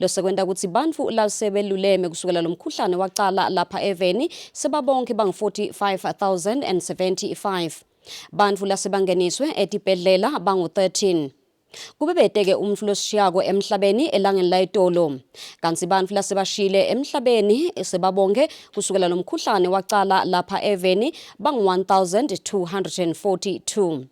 Losekwenta kutsi bantfu lasebeluleme kusukela lomkhuhlane waqala lapha eveni sebabonke bang-45,075. Bantfu lasebangeniswe etibhedlela bangu-13. Kubebeteke umfu losishiyako emhlabeni elangeni layitolo. Kanti bantfu lasebashile emhlabeni sebabonke kusukela lomkhuhlane waqala lapha eveni bang-1,242.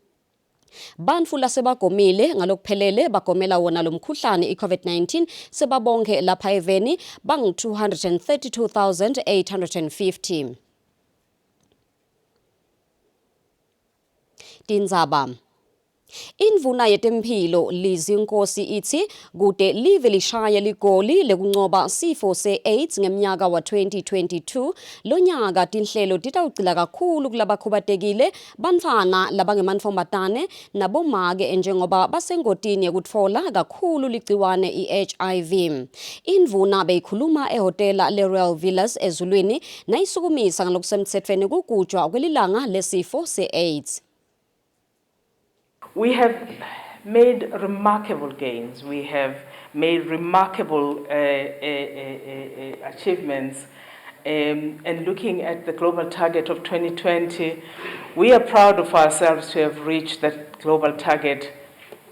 Bantfu lasebagomile ngalokuphelele bagomela wona lomkhuhlane i-COVID-19 sebabonke lapha eveni bang-232,850. Tindzaba. Indvuna yetemphilo Lizinkosi ithi kude live lishaye ligoli lekuncoba sifo se-AIDS ngemnyaka wa 2022 lonyaka tinhlelo titawugcila kakhulu kulabakhubatekile bantfwana labangemantombazane nabomake njengoba basengotini yekutfola kakhulu ligciwane i-HIV. Indvuna beyikhuluma ehhotela le-Royal Villas eZulwini nayisukumisa ngalokusemtsetfweni kugujwa kwelilanga lesifo se-AIDS. We have made remarkable gains. We have made remarkable achievements. And looking at the global target of 2020, we are proud of ourselves to have reached that global target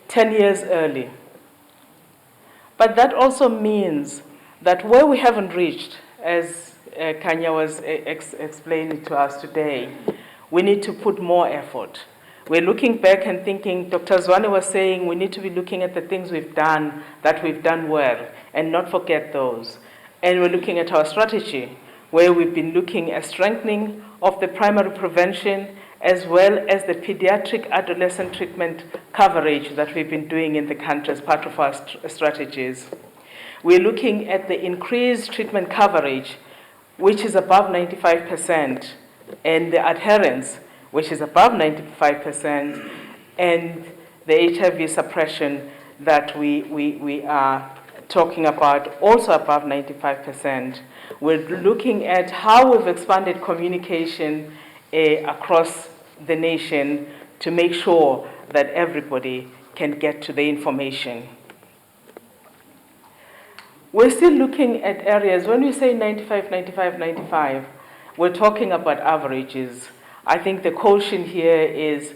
10 years early. But that also means that where we haven't reached, as Kanya was explaining to us today, we need to put more effort. We're looking back and thinking, Dr. Zwane was saying, we need to be looking at the things we've done, that we've done well, and not forget those. And we're looking at our strategy, where we've been looking at strengthening of the primary prevention, as well as the pediatric adolescent treatment coverage that we've been doing in the country as part of our strategies. We're looking at the increased treatment coverage, which is above 95%, and the adherence, which is above 95%, and the HIV suppression that we are talking about, also above 95%. We're looking at how we've expanded communication across the nation to make sure that everybody can get to the information. We're still looking at areas, when we say 95, 95, 95, we're talking about averages. I think the caution here is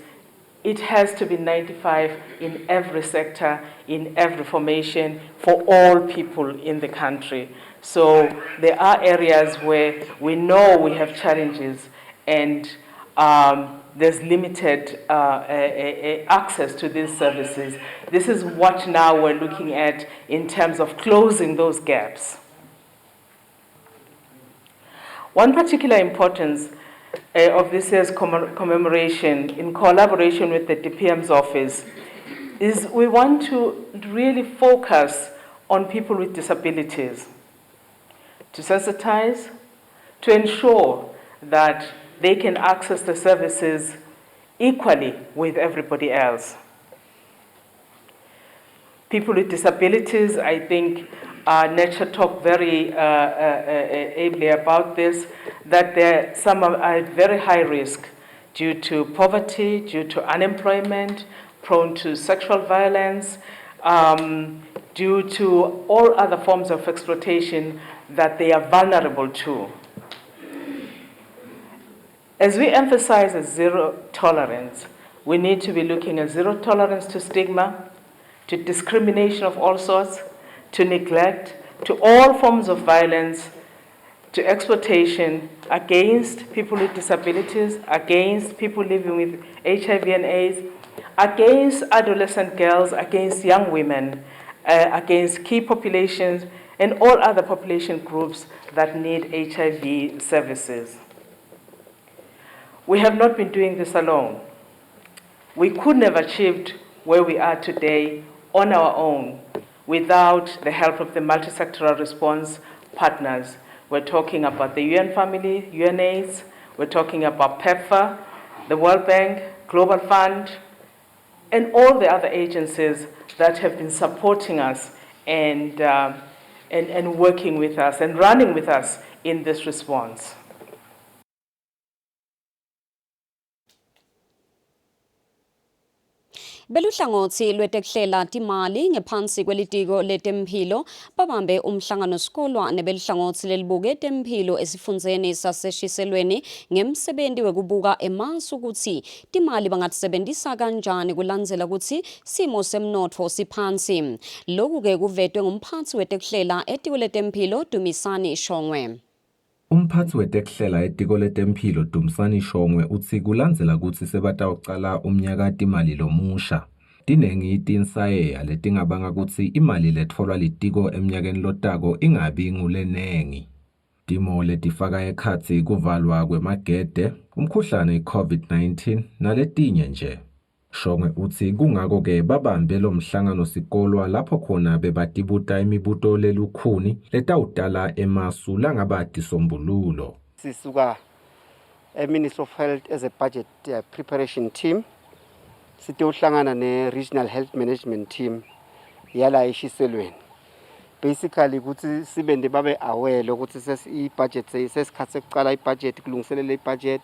it has to be 95 in every sector, in every formation, for all people in the country. So there are areas where we know we have challenges and there's limited access to these services. This is what now we're looking at in terms of closing those gaps. One particular importance of this year's commemoration, in collaboration with the DPM's office, is we want to really focus on people with disabilities, to sensitize, to ensure that they can access the services equally with everybody else. People with disabilities, I think, Nature talked very ably about this, that some are at very high risk due to poverty, due to unemployment, prone to sexual violence, due to all other forms of exploitation that they are vulnerable to. As we emphasize zero tolerance, we need to be looking at zero tolerance to stigma, to discrimination of all sorts, to neglect, to all forms of violence, to exploitation against people with disabilities, against people living with HIV and AIDS, against adolescent girls, against young women, against key populations, and all other population groups that need HIV services. We have not been doing this alone. We couldn't have achieved where we are today on our own without the help of the multi-sectoral response partners. We're talking about the UN family, UNAIDS, we're talking about PEPFAR, the World Bank, Global Fund, and all the other agencies that have been supporting us and working with us and running with us in this response. Beluhlangothi lwetekuhlela timali ngephansi kwelitiko letemphilo babambe umhlangano sikolwa nebeluhlangothi lelibuke temphilo esifundzeni saseshiselweni ngemsebenzi wekubuka emasu ukuthi timali bangatisebentisa kanjani kulandzela ukuthi simo semnotfo siphansi. Loku-ke kuvetwe ngumphatsi wetekuhlela etiko letemphilo Dumisani Shongwe. Umphathi wetekuhlela etiko letemphilo Dumisani Shongwe uthi kulandzela ukuthi sebatawucala umnyaka timali lomusha. Tinengi tinsayeya letingabanga ukuthi imali letfolwa litiko emnyakeni lotako ingabi ngulenengi. Timo letifaka ekhatsi kuvalwa kwemagede, umkhuhlane i-COVID-19 naletinye nje. Shongwe uthi kungako-ke babambe lo mhlangano sikolwa lapho khona bebatibuta imibuto lelukhuni letawutala emasu langabatisombululo. Sisuka Ministry of Health as a budget preparation team. Sitewuhlangana ne-Regional Health Management Team yala eshiselweni. Basically ukuthi sibende babe aware ukuthi i-budget sesikhathi sekucala i-budget kulungiselela i-budget.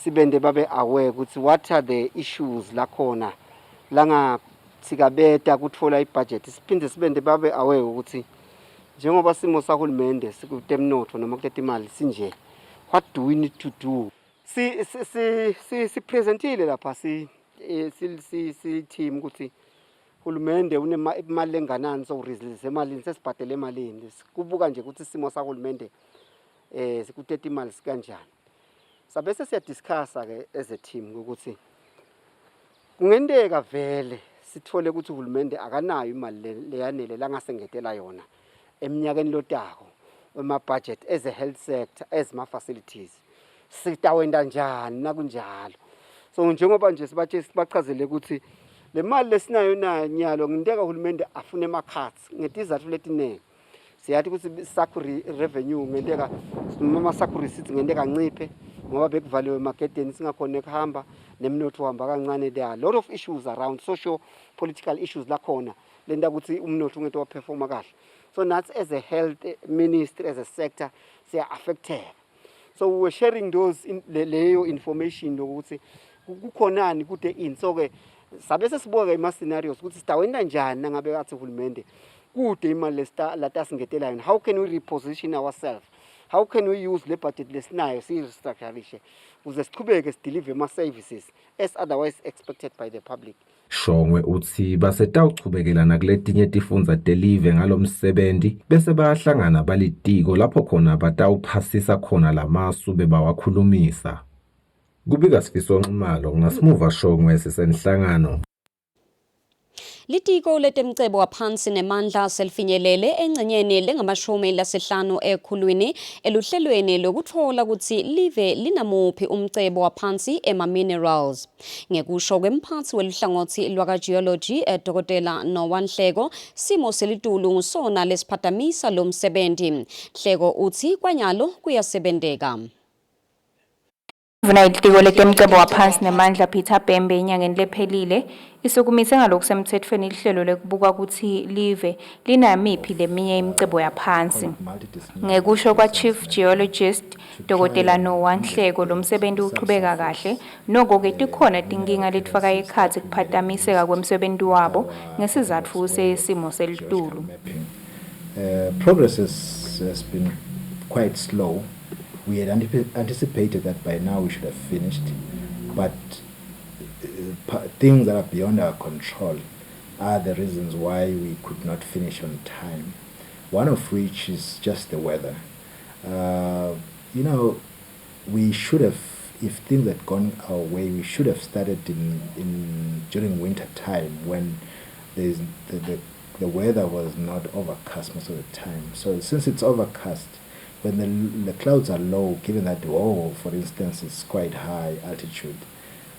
Sibende babe aware ukuthi what are the issues lakhona langathikabeta kutfola i-budget. Siphinde sibende babe aware ukuthi njengoba simo sahulumende sikutemnotfo noma kutetimali sinje, what do we need to do? Si presentile lapha si team ukuthi hulumende unemali enganani so release emalini sesibhadele emalini. Kubuka nje ukuthi simo sahulumende sikutetimali sikanjani. Sabe sesiyadiscussa ke as a team ukuthi kungendeka vele sithole ukuthi uhulumende akanayo imali leyanele langasengetela yona eminyakeni lotako wema budget as a health sector as ma facilities sitawenda njani nakunjalo. So njengoba nje sibachazele ukuthi le mali lesinayo nyalo ngindeka uhulumende afune ema-cuts ngetizathu letinengi. Siyathi ukuthi sakhu revenue ngendeka noma sakhu receipts ngendeka nciphe ngoba bekuvaliwe emagedeni singakhona kuhamba nemnotho uhamba kancane. There are a lot of issues around social political issues lakhona lenta ukuthi umnotho ungeke waperforma kahle. So that's as a health ministry as a sector they are affected. So we were sharing those leyo information ukuthi kukhonani kude in. So ke sabe sesibuka ima scenarios ukuthi sitawenda njani nangabe athi uhulumende kude imali latasingetela yona. How can we reposition ourselves? How can we use le budget lesinayo si-restructurishe ukuze siqhubeke sideliver ama-services as otherwise expected by the public. Shongwe uthi basetawuchubekela nakuletinye tifundza telive ngalomsebenzi bese bayahlangana balitiko lapho khona batawuphasisa khona lamasu bebawakhulumisa. Kubika Sifiso Nxumalo ngasimuva Shongwe sisenhlangano. Litiko letemcebo waphansi nemandla selifinyelele engcenyeni lengamashumi lasihlanu ekhulwini eluhlelweni lokutfola ukuthi live linamuphi umcebo waphansi ema-minerals. Ngekusho kwemphathi weluhlangothi lwaka-geology Dr. Nowa Nhleko, simo selitulu ngusona lesiphatamisa lo msebenzi. Nhleko uthi kwanyalo kuyasebenteka. Ivuna itiko letemcebo waphansi nemandla Peter Bembe enyangeni lephelile isukumise ngalokusemthethweni ihlelo lekubuka ukuthi live linamiphi leminye imicebo yaphansi. Ngekusho kwa-Chief Geologist Dr. Nowa Nhleko lo msebenzi uqhubeka kahle, noko-ke tikhona tinkinga letifaka ekhatsi kuphazamiseka kwemsebenzi wabo ngesizatfu sesimo selitulu. Progress has been quite slow. We had anticipated that by now we should have finished, but things that are beyond our control are the reasons why we could not finish on time. One of which is just the weather. We should have, if things had gone our way, we should have started during winter time when the weather was not overcast most of the time. So since it's overcast, when the clouds are low, given that for instance, is quite high altitude,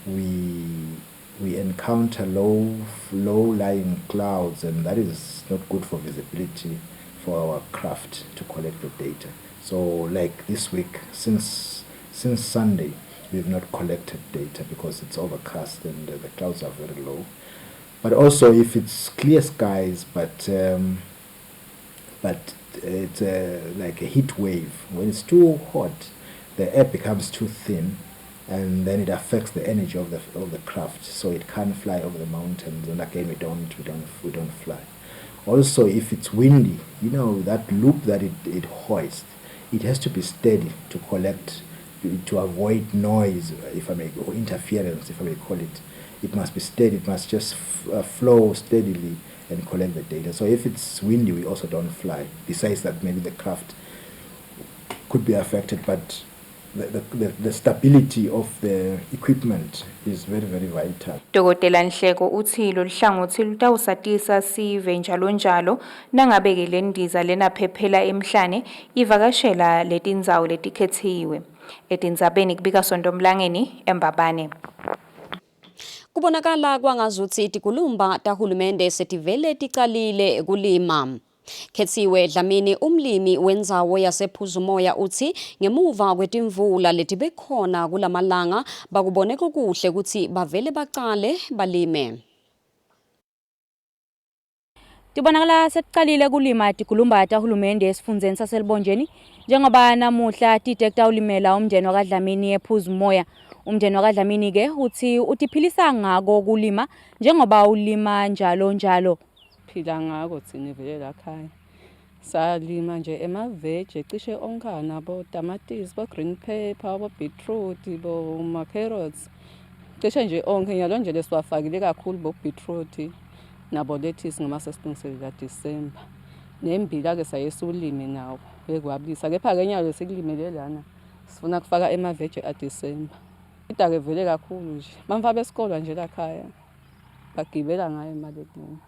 we encounter low-lying clouds, and that is not good for visibility for our craft to collect the data. So, like this week, since Sunday, we've not collected data because it's overcast and the clouds are very low. But also, if it's clear skies, but it's like a heat wave. When it's too hot, the air becomes too thin, and then it affects the energy of the craft, so it can't fly over the mountains. And again, we don't fly. Also, if it's windy, that loop that it hoists, it has to be steady to collect, to avoid noise, if I may, or interference, if I may call it. It must be steady. It must just flow steadily and collect the data. So if it's windy, we also don't fly. Besides that, maybe the craft could be affected, but the stability of the equipment is very, very vital. Dokotela Nhleko uthi lolu hlangothi lutawusatisa sive njalo nangabe-ke le ndiza lena phephela emhlane ivakashela letindzawo letikhetsiwe. Etindzabeni kubika Sontomlangeni, eMbabane. Kubonakala kwangazuthi tikulumba tahulumende setivele ticalile kulima. Khetsiwe Dlamini umlimi wendzawo yasePhuzumoya uthi ngemuva kwetimvula letibekhona kulamalanga bakubone kuhle ukuthi bavele baqale balime. Tibonakala setiqalile kulima tikulumba tahulumende esifundzeni saselibonjeni njengoba namuhla titekta ulimela umndeni wakwaDlamini ePhuzumoya. Umndeni wakwaDlamini ke uthi utiphilisa ngako kulima njengoba ulima njalo. Phila ngako thina vele la khaya. Salima nje emaveji cishe onkana bo tomatoes, bo green pepper, bo beetroot, bo carrots. Cishe nje onke nyalo nje lesiwafakile kakhulu bo beetroot nabo lettuce ngama sesiqiniselela December. Nembila ke sayesulime nawo bekwabisa kepha ke nyalo sikulimele lana. Sifuna kufaka emaveji December. Idake vele kakhulu nje. Bamfa besikolo nje la khaya. Bagibela ngayo imali eningi.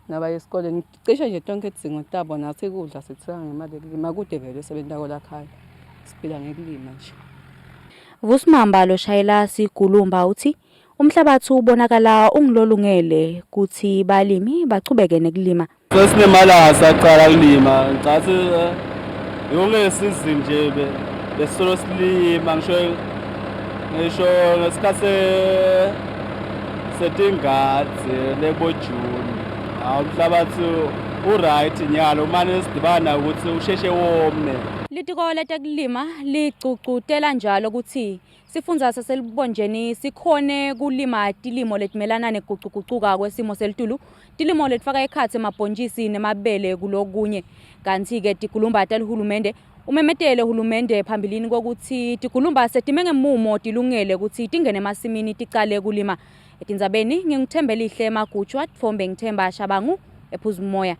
Naba esikoleni cishe nje tonke idzingo tabo nathi kudla sithenga ngemali ekulima kude vele sebentako la khaya. Siphila ngekulima nje. Vusimamba loshayela siGulumba uthi umhlabathi ubonakala ungilolungele kuthi balimi bachubeke nekulima. Sesinemala saqala kulima ngathi yonke season nje besolo silima ngisho ngesikhathi setingadzi lebojuni. Umhlabathi uright nyalo manje sidibana ukuthi usheshe wome. Litiko letekulima licucutela njalo ukuthi sifundza saselibonjeni sikhone kulima tilimo letimelana negucugucuka kwesimo selitulu, tilimo letfaka ekhatsi emabhontjisi nemabele kulokunye. Kanti ke tikulumba talihulumende umemetele hulumende phambilini kokuthi tikulumba setime ngemumo tilungele ukuthi tingene emasimini ticale kulima. Etindzabeni ngingithembelihle Magutshwa Tfombe ngithemba Shabangu ePhuzumoya.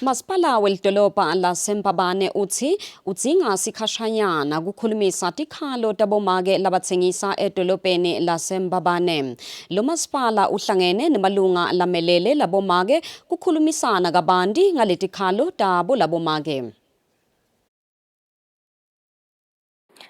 Masipala welidolobha laseMbabane uthi udzinga sikhashanyana kukhulumisa tikhalo tabomake labatsengisa edolobheni laseMbabane. Lo masipala uhlangene nemalunga lamelele labomake kukhulumisana kabanti ngaletikhalo tabo labomake.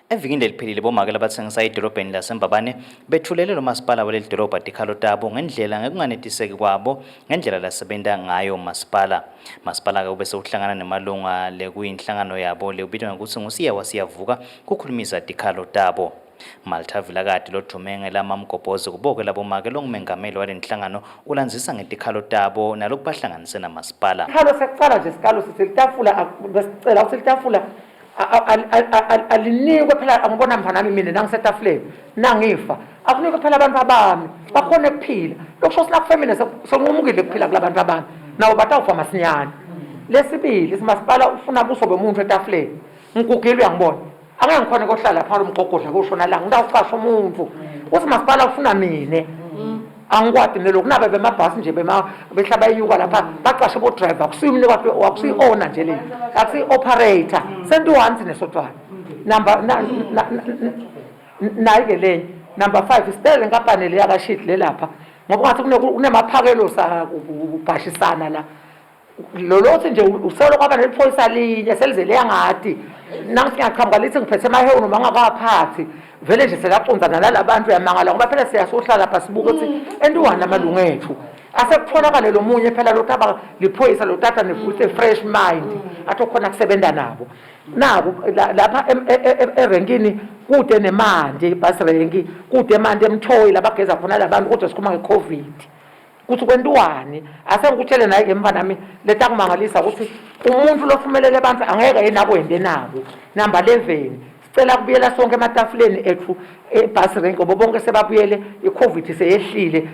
Evikini leliphelile bomake labatsengisa edolobheni laseMbabane bethulele lo masipala waleli dolobha tikhalo tabo ngendlela ngekunganetiseki kwabo ngendlela lasebenta ngayo masipala. Masipala ke ubese uhlangana nemalunga lekuyinhlangano yabo lekubitwa ngokuthi ngusiyavuka kukhulumisa tikhalo tabo. Malta Vilakati lothumenge lamamgobhozi kuboke labomake longumengameli walenhlangano ulandzisa ngetikhalo tabo nalokubahlanganise namasipala. Ikhalo sekucala nje sikalo sisitafula besicela usitafula alinikwe phela angibona mfana mina nangisetafuleni nangifa akunikwe phela abantu abami bakhona ukuphila lokusho sina kufemine sonqumukile ukuphila kulabantu abami nawo batawufa masinyane. Lesibili simasipala ufuna buso bomuntu etafuleni ngikugilwe ngibona angeke ngikhona kohlala phakathi umgogodla kushona la ngidawucasha umuntu uthi masipala ufuna mina angikwadi neloku nabe bemabhasi nje behlaba iyuka lapha baqashe bo driver kusiyimini wakusiyi owner nje le akusiyi operator sento once nesotwana number nayike lenye number 5 isitele nkampani le yakashit le lapha ngoba ngathi kunemaphakelo ubhashisana la lolothi nje usolo kwaba neliphoyisa linye selize leyangadi nangi singaqhamuka lithi ngiphethe emahewu noma ngakaphathi vele nje selaqonzana nalabantu uyamangala ngoba phela siyasohlala lapha sibuka ukuthi entuwana amalunga ethu asekutholakale lo munye phela lo taba liphoyisa lo tata nefuthi fresh mind athi khona kusebenza nabo nabo lapha erenkini kude nemandi bus renki kude emandi emthoyi labageza khona labantu kodwa sikhuma ngeCovid kuthi kwentuwani asengikutshele naye ke mfana nami letakumangalisa ukuthi umuntu lofumelele abantu angeke yena kwende nabo number 11 sicela kubuyela sonke ematafuleni ethu ebhasi renke ngoba bonke sebabuyele i-COVID seyehlile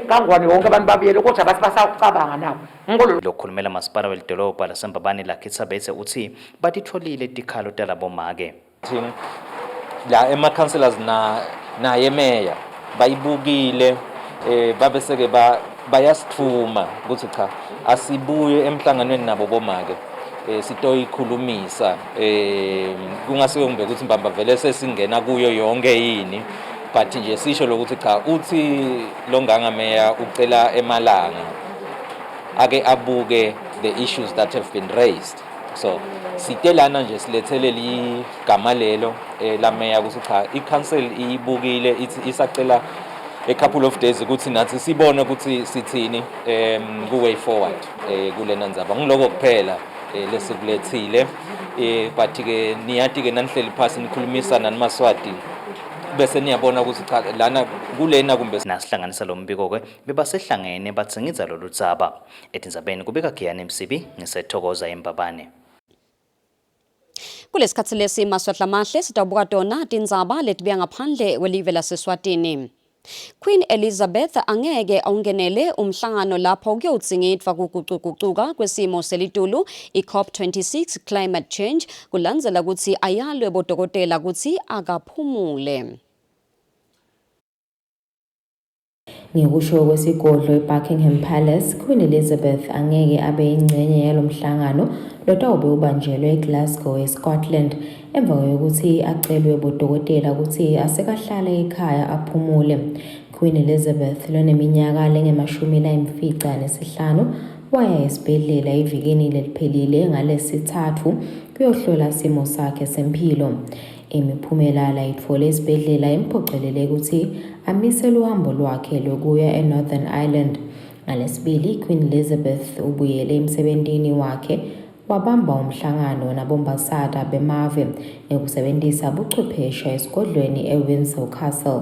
kangwane wonke abantu babuyele kodwa bathi basakucabanga nabo lokhulumela masipala welidolobha lasembabane laKhitsabetse uthi batitholile tikhalo talabomake la ema-councillors naye meya bayibukile babeseke bayasithuma ukuthi cha asibuye emhlanganweni nabo bomake sitoyikhulumisa kungasiwe ngibe ukuthi mbamba vele sesingena kuyo yonke yini but nje sisho lokuthi cha uthi longanga meya ucela emalanga ake abuke the issues that have been raised so sitelana nje silethele ligama lelo la meya ukuthi cha i-council iyibukile isacela a couple of days ukuthi nathi sibone ukuthi sithini ku-way forward kulena ndzaba ngiloko kuphela lesikulethile but-ke niyati-ke nanihleli phasi nikhulumisana nimaswati bese niyabona ukuthi cha lana kulena kumbe nasihlanganisa lo mbiko-ke bebasehlangene batsingidza lolu dzaba etindzabeni kubika Giyani Msibi ngisethokoza eMbabane. Kulesikhathi lesi maswahla mahle sitawubuka tona tindzaba letibuya ngaphandle kwelive laseSwatini. Queen Elizabeth angeke awungenele umhlangano lapho kuyodzingidwa kuguquguquka kwesimo selitulu i-COP26 climate change kulandzela kutsi ayalwe bodokotela kutsi akaphumule. Ngekusho kwesigodlo eBuckingham Palace, Queen Elizabeth angeke abe ingcenye yalomhlangano lotawube ubanjelwe eGlasgow eScotland emva kokuthi acelwe bodokotela ukuthi asekahlale ekhaya aphumule. Queen Elizabeth loneminyaka lengama-95 waya esibhedlela ivikini leliphelile ngalesithathu kuyohlola simo sakhe sempilo. Imiphumela layitfole esibhedlela imphocelele ukuthi amisele uhambo lwakhe lokuya eNorthern Ireland. Ngalesibili, Queen Elizabeth ubuyele emsebentini wakhe wabamba umhlangano nabombasada bemave ngokusebenzisa ubuchwepheshe esigodlweni eWindsor Castle.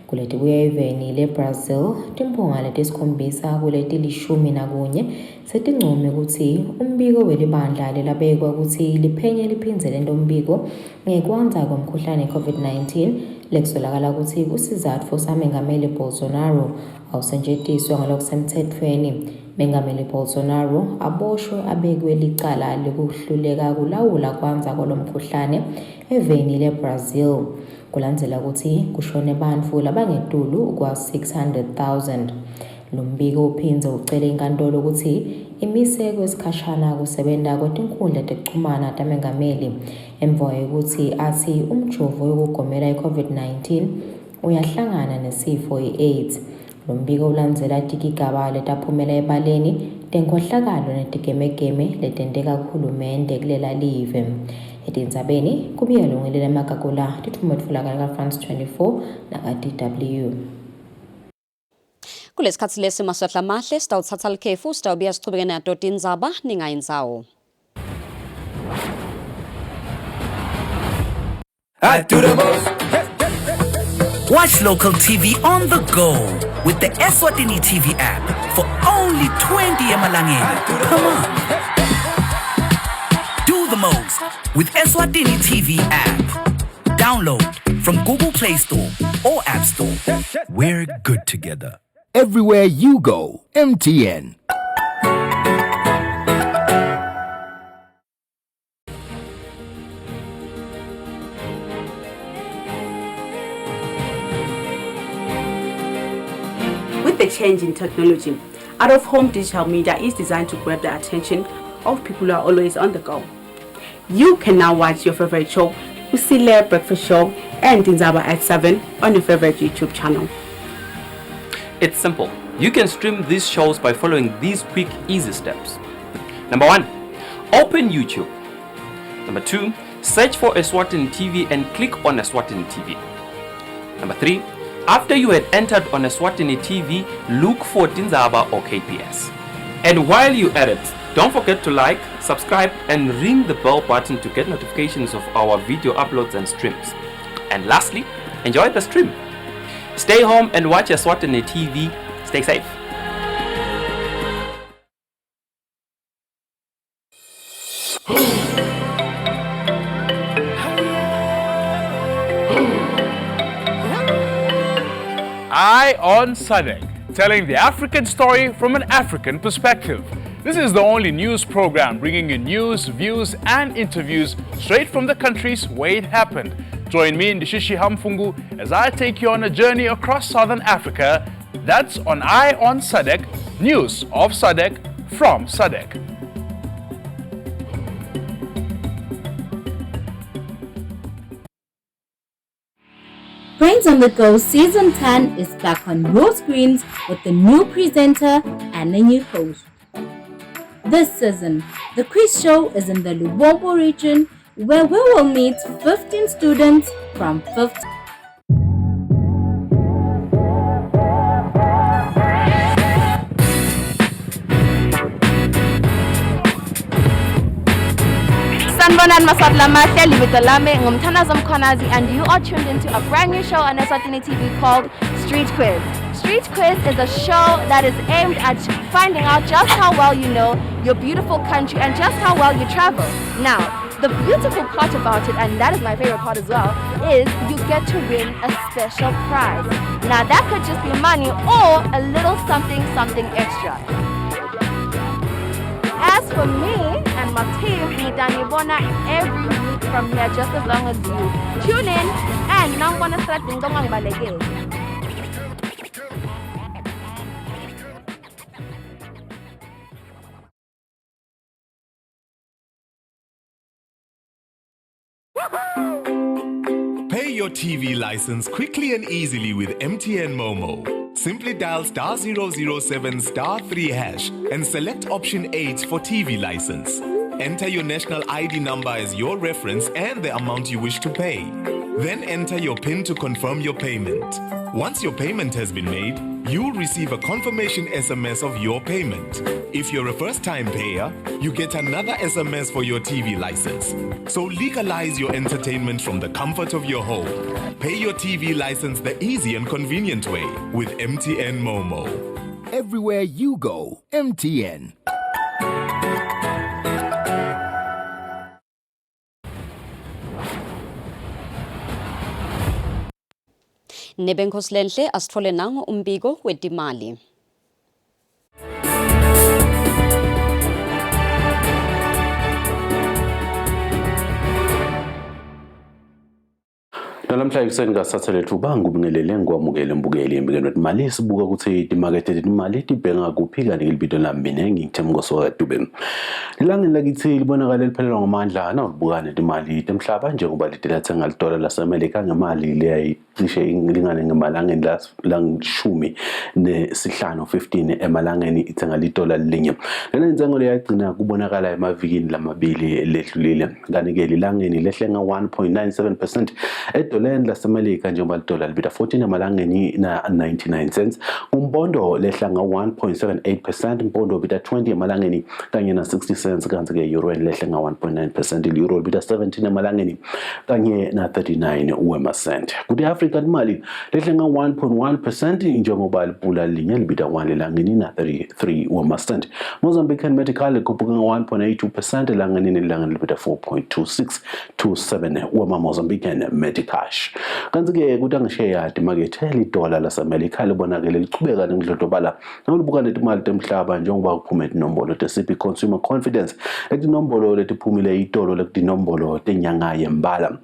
Kuleti kuya eveni leBrazil, timphongana lesikhombisa kuleti 11 setincume ukuthi umbiko welibandla lelabekwa ukuthi liphenye liphinzele ntombiko ngekwanza komkhuhlane COVID-19 lekusolakala ukuthi kusizatfu samengameli Bolsonaro awusentshentiswa ngalokusemthethweni. Mengameli Bolsonaro aboshwe abekwe licala lokuhluleka kulawula kwanza kolomkhuhlane eveni leBrazil kulandzela ukuthi kushone bantfu labangetulu kwa-600,000. Lo mbiko uphinze ucele inkantolo ukuthi imise kwesikhashana kusebenta kwetinkhundla tekuchumana tamengameli emva kokuthi athi umjovo wokugomela i-COVID-19 uyahlangana nesifo i-AIDS. Lo mbiko ulandzela tikigaba letaphumela ebaleni tenkhohlakalo netigemegeme letenteka kuhulumende kulela live. Etindzabeni kubiya lungile emakakula tithume tfulakala ka-France 24 naka-DW. Kulesikhathi lesi maswahla mahle sitawutsatsa likhefu sitawubiya sichubeke nato tindzaba ningayindzawo. Watch local TV on the go with the Eswatini TV app for only 20 emalangeni. Come on. Do the most with Eswatini TV app. Download from Google Play Store or App Store. We're good together. Everywhere you go, MTN. With the change in technology, out-of-home digital media is designed to grab the attention of people who are always on the go. You can now watch your favorite show, Usile Breakfast Show and Tindzaba at 7 on your favorite YouTube channel. It's simple. You can stream these shows by following these quick, easy steps. Number 1, open YouTube. Number 2, search for Eswatini TV and click on Eswatini TV. Number 3, after you had entered on Eswatini TV, look for Tindzaba or KPS. And while you at it, don't forget to like, subscribe and ring the bell button to get notifications of our video uploads and streams. And lastly, enjoy the stream. Stay home and watch Eswatini TV. Stay safe. Eye on SADC, telling the African story from an African perspective. This is the only news program bringing you news, views and interviews straight from the countries where it happened. Join me in Ndishishi Hamfungu as I take you on a journey across Southern Africa. That's on Eye on SADC, news of SADC from SADC. Brains on the Go Season 10 is back on your screens with a new presenter and a new host. This season, the quiz show is in the Lubombo region where we will meet 15 students from 15. Sanbonan Masadla Mahle, Libidalame, Ngumtanaza Mkonazi, and you are tuned into a brand new show on Eswatini TV called Street Quiz. Street Quiz is a show that is aimed at finding out just how well you know your beautiful country and just how well you travel. Now, the beautiful part about it, and that is my favorite part as well, is you get to win a special prize. Now, that could just be money or a little something extra. As for me and my team, Nidanibona every week from here, just as long as you tune in and now want to start Dingdong Balege. Pay your TV license quickly and easily with MTN Momo. Simply dial *007 *3 hash and select option 8 for TV license. Enter your national ID number as your reference and the amount you wish to pay. Then enter your PIN to confirm your payment. Once your payment has been made, you'll receive a confirmation SMS of your payment. If you're a first-time payer, you get another SMS for your TV license. So legalize your entertainment from the comfort of your home. Pay your TV license the easy and convenient way with MTN Momo. Everywhere you go, MTN. Nebenkoslenhle asithole nango umbiko wetimali. Nalamhla ekuseni kasathelethwa ubanga ubingelele ngwamukele mbukeli embikeni wetimali sibuka ukuthi imakethe letimali tibhenga kuphi kanti libito lami ngithemko sowadube. Lilangeni lakithi libonakala liphelelwa ngamandla nawulibukana itimali temhlaba njengoba litilathenga $1 laseMelika ngemali leyayicishe ilingane ngemalangeni langishumi nesihlanu 15 emalangeni ithenga $1 linye. Lena inzengo leyagcina kubonakala emavikini lamabili ledlulile kanti ke lilangeni lehle nga 1.97% eDollar laseMelika njengoba $1 libita 14 emalangeni na 99 cents. Umpondo lehla nga 1.78%, umpondo bita 20 emalangeni kanye na 60 cents kanti ke euro lehla nga 1.9%, euro bita 17 emalangeni kanye na 39 wemacent. Kuti Africa imali lehle nga 1.1% njengoba libula linye libita 1 elangeni na 33 wemacent. Mozambican medical ikhuphuka nga 1.82% elangeni nelangeni libita 4.2627 wema Mozambican medical. Kanti ke kuthi angisheya imakethe $1 laseMelika libonakele lichubeka ngidlodobala nawulibuka netimali temhlaba njengoba kuphume inombolo te-CP Consumer Confidence letinombolo letiphumile itolo letinombolo tenyanga yembala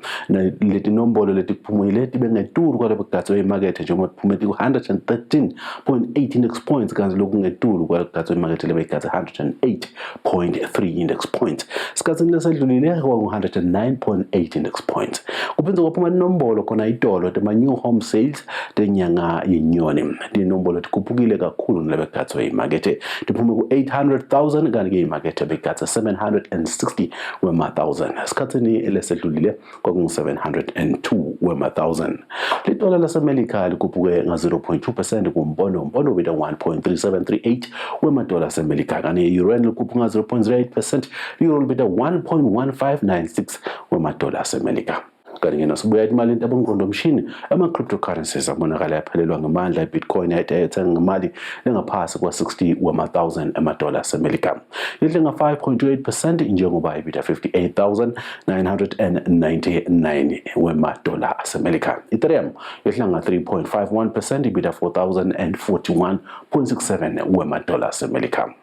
letinombolo letiphumile tibe ngetulu kwalebegatso yemakethe njengoba kuphume ku-113.8 index points kanti lokungetulu kwalebegatso yemakethe lebegatso 108.3 index points sikhathini lesedlulile kwaku-109.8 index points. Kuphinde kwaphuma inombolo khona itolo tema new home sales tenyanga yenyoni inombolo tikhuphukile kakhulu nalebegatso yemakethe tiphume ku-800,000 kanti ke imakethe begatso 760 wema-thousand sikhathini lesedlulile kwakungu-702 wema-thousand. Litola laseMelika likhuphuke nga 0.2% kumpondo bita 1.3738 wema-dollar aseMelika kanti euro likhuphuka nga 0.08%, euro bita 1.1596 wema-dollar aseMelika. kanti nasibuya imali into abongqondomshini ama-cryptocurrencies abonakala yaphelelwa ngamandla i-Bitcoin yayithenga ngemali lengaphasi kwa-60 wama-thousand ama-dollars America yehle nga-5.28% njengoba ibida 58,999 wema-dollar asemelika. Ethereum yehle nga-3.51% ibida 4,041.67 wema-dollar asemelika.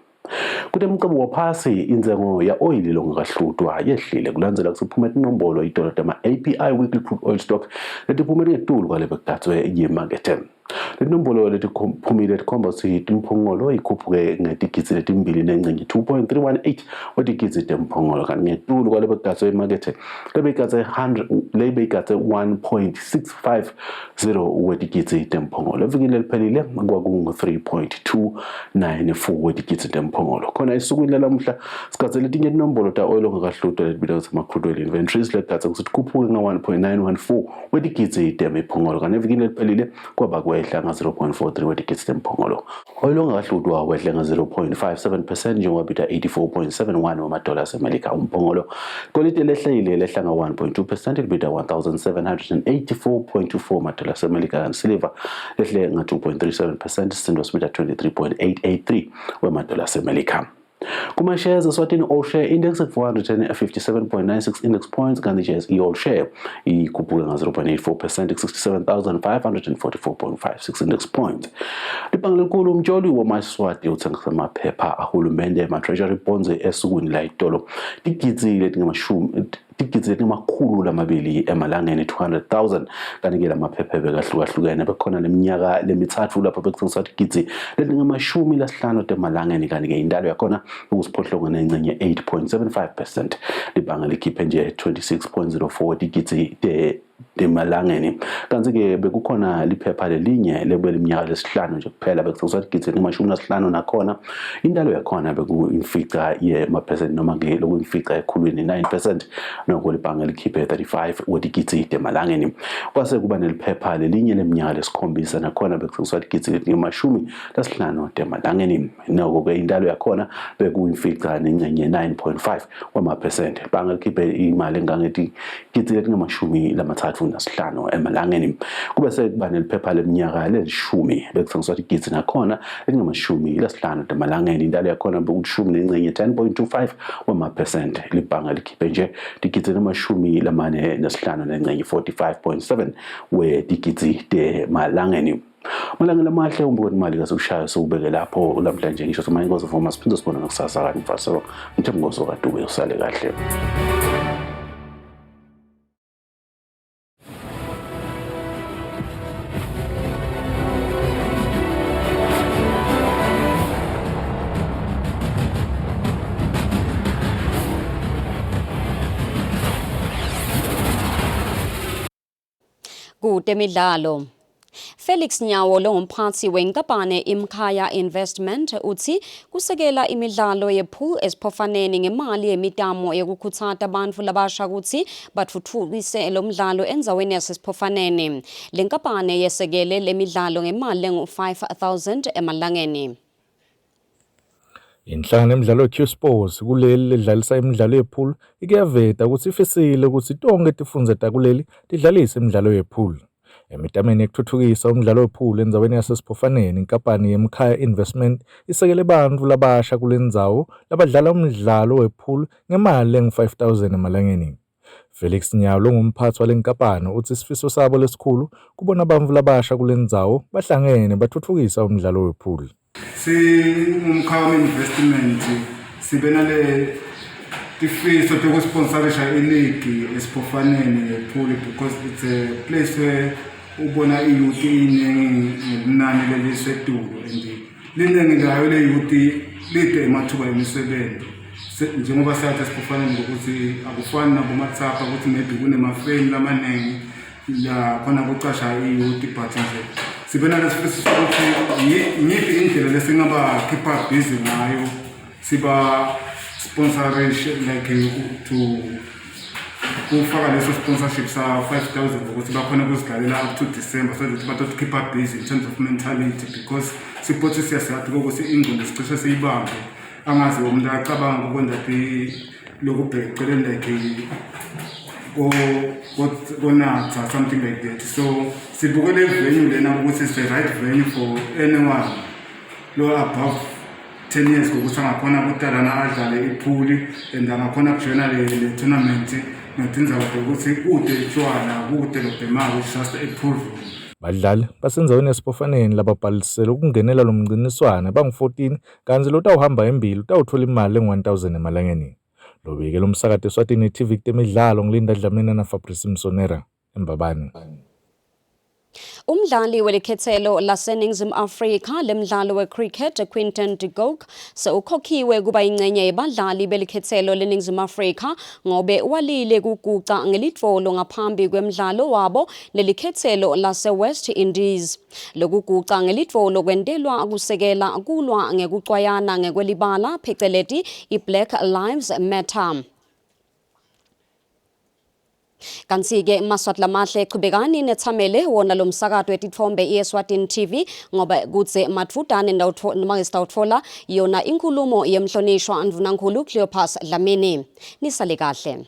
Kude umcebo waphasi inzengo ya oil longakahlutwa yehlile kulandzela kusiphuma inombolo idola ama-API weekly crude oil stock letiphumele ngetulu kwale bekdatswe yemakethe. Lenombolo letiphumile tikhomba ukuthi timphongolo ikhuphuke ngetigidzi letimbili nengcenye 2.318 wetigidzi temphongolo kanti ngetulu kwale bekdatswe yemakethe lebeyikatse 1.650 wetigidzi temphongolo evikini leliphelile kwakungu 3.294 wetigidzi temphongolo khona esukwini lamuhla sikatse letinye tinombolo ta oil ongakahlutwa letibita ukuthi ama-crude oil inventories lekatse ukuthi tikhuphuke nga-1.914 wetigidzi temphongolo kanti evikini leliphelile kwaba kwehla nga-0.43 wetigidzi temphongolo oil ongakahlutwa wehle nga-0.57% njengoba bida 84.71 wama-dollars America umphongolo golide lehlile lehla nga-1.2% libida 1,784.24 ma-dollars America kanti silver lehle nga-2.37% isisindo sibida 23.883 wema-dollars America. Kuma shares Eswatini all share index at 457.96 index points kanti shares all share ikhuphuke nga-0.84% 67,544.56 index points. Libhange elikhulu umtsholi wamaSwati uthengisa amaphepha ahulumende ama-treasury bonds esukwini la itolo tigidzi letimakhulu lamabili emalangeni 200,000 kanti ke lamaphepha bekahlukahlukene bekhona leminyaka lemithathu lapho bekuthengiswa tigidzi letingamashumi lasihlanu temalangeni kanti ke indalo yakhona ukusiphohlongo nengcenye 8.75%. Libhange likhiphe nje 26.04 tigidzi emalangeni kanti ke bekukhona liphepha lelinye lebeliminyaka lesihlanu nje kuphela bekuthengiswa tigidzi ngamashumi lasihlanu nakhona indalo yakhona bekuyimfica yemaphesenti noma ke lokuyimfica ekhulwini 9% noko libhange likhiphe 35 wetigidzi emalangeni kwase kuba neliphepha lelinye leminyaka lesikhombisa nakhona bekuthengiswa tigidzi ngamashumi lasihlanu emalangeni noko ke indalo yakhona bekuyimfica nengcenye 9.5 wamaphesenti libhange likhiphe imali engangetigidzi ngamashumi lamathathu nasihlanu emalangeni kube sekuba neliphepha leminyaka lelishumi bekuthengiswa tigidzi nakhona elingamashumi lasihlanu emalangeni indalo yakhona bekuyishumi nengcenye 10.25 wamaphesenti libhange likhiphe nje tigidzi namashumi lamane nasihlanu nengcenye 45.7 wetigidzi emalangeni. Malangeni amahle umboni imali kasekushaya sokubeke lapho namhlanje ngisho somanye inkosi vuma siphinde sibone ngakusasa kanti mfaselo ngithemgozo kaDube usale kahle. Kutemidlalo. Felix Nyawo longumphathi wenkampani Imkhaya Investment uthi kusekela imidlalo yepool esiphofaneni ngemali yemitamo yokukhuthata abantu labasha ukuthi bathuthukise lo mdlalo endzaweni yasesiphofaneni. Le nkampani yesekele lemidlalo ngemali engu-5,000 emalangeni. Inhlangano yemidlalo ye-Q-Sports kuleli ledlalisa imidlalo yepool ikuyaveta ukuthi ifisile ukuthi tonke tifundze takuleli tidlalise imidlalo yepool. Emitameni yekuthuthukisa umdlalo wepool endzaweni yasesiphofaneni inkampani yeMkhaya Investment isekele bantfu labasha kulendzawo labadlala umdlalo wepool ngemali engu-5,000 emalangeni. Felix Nyawo longumphathi walenkampani uthi isifiso sabo lesikhulu kubona bantfu labasha kulendzawo bahlangene bathuthukisa umdlalo wepool. Umkhaya Investment sibe nale tifiso tokusponsorisha iligi esiphofaneni yepool because it's a place where ubona iyouth iningi nani lelisetulu and liningi layo le youth lide emathuba emisebenzi njengoba sathi esiphofaneni ngokuthi akufani nabomathapha ukuthi maybe kunemafeni lamaningi la khona kucasha iyouth but nje sibona lesifiso sokuthi yiphi indlela lesingaba keep up busy ngayo siba sponsorship like to kufaka leso sponsorship sa 5,000 ukuthi bakhona ukuzidlalela up to December so that bathi keep up busy in terms of mentality because siphothi siyasathi ukuthi ingqondo sicishe siyibambe angazi umuntu acabanga ukwenza lokubheceleni like or konatha, something like that. So sibukele venue lena ukuthi it's the right venue for anyone lo above 10 years ukuthi angakhona ukutalana adlale ipool and angakhona kujoina le tournament ngetindzaba ukuthi kude etshwala kude lobhemayo just a pool room. Badlali basenzaweni esipofaneni lababhalisele ukungenela lo mncintiswano bangu-14 kanti lo tawuhamba embili utawuthola imali engu-1000 emalangeni. Lo bike lo msakato Eswatini TV kutemidlalo ngilinda Dlamini na Fabrice Msonera eMbabane. Umdlali welikhethelo laseNingizimu Afrika lemdlalo wecricket Quinton de Kock sewukhokhiwe kuba ingcenye yabadlali belikhethelo leNingizimu Afrika ngobe walile kuguqa ngelitfolo ngaphambi kwemdlalo wabo lelikhethelo laseWest Indies. Lokuguqa ngelitfolo kwentelwa akusekela kulwa ngekucwayana ngekwelibala pheceleti iBlack Lives Matter. Kanti-ke Maswati lamahle echubekani nethamele wona lo msakato wetithombe Eswatini TV ngoba kutse madvudane noma ngisitawutfola yona inkulumo yemhlonishwa Ndvunankhulu Cleopas Dlamini. Nisale kahle.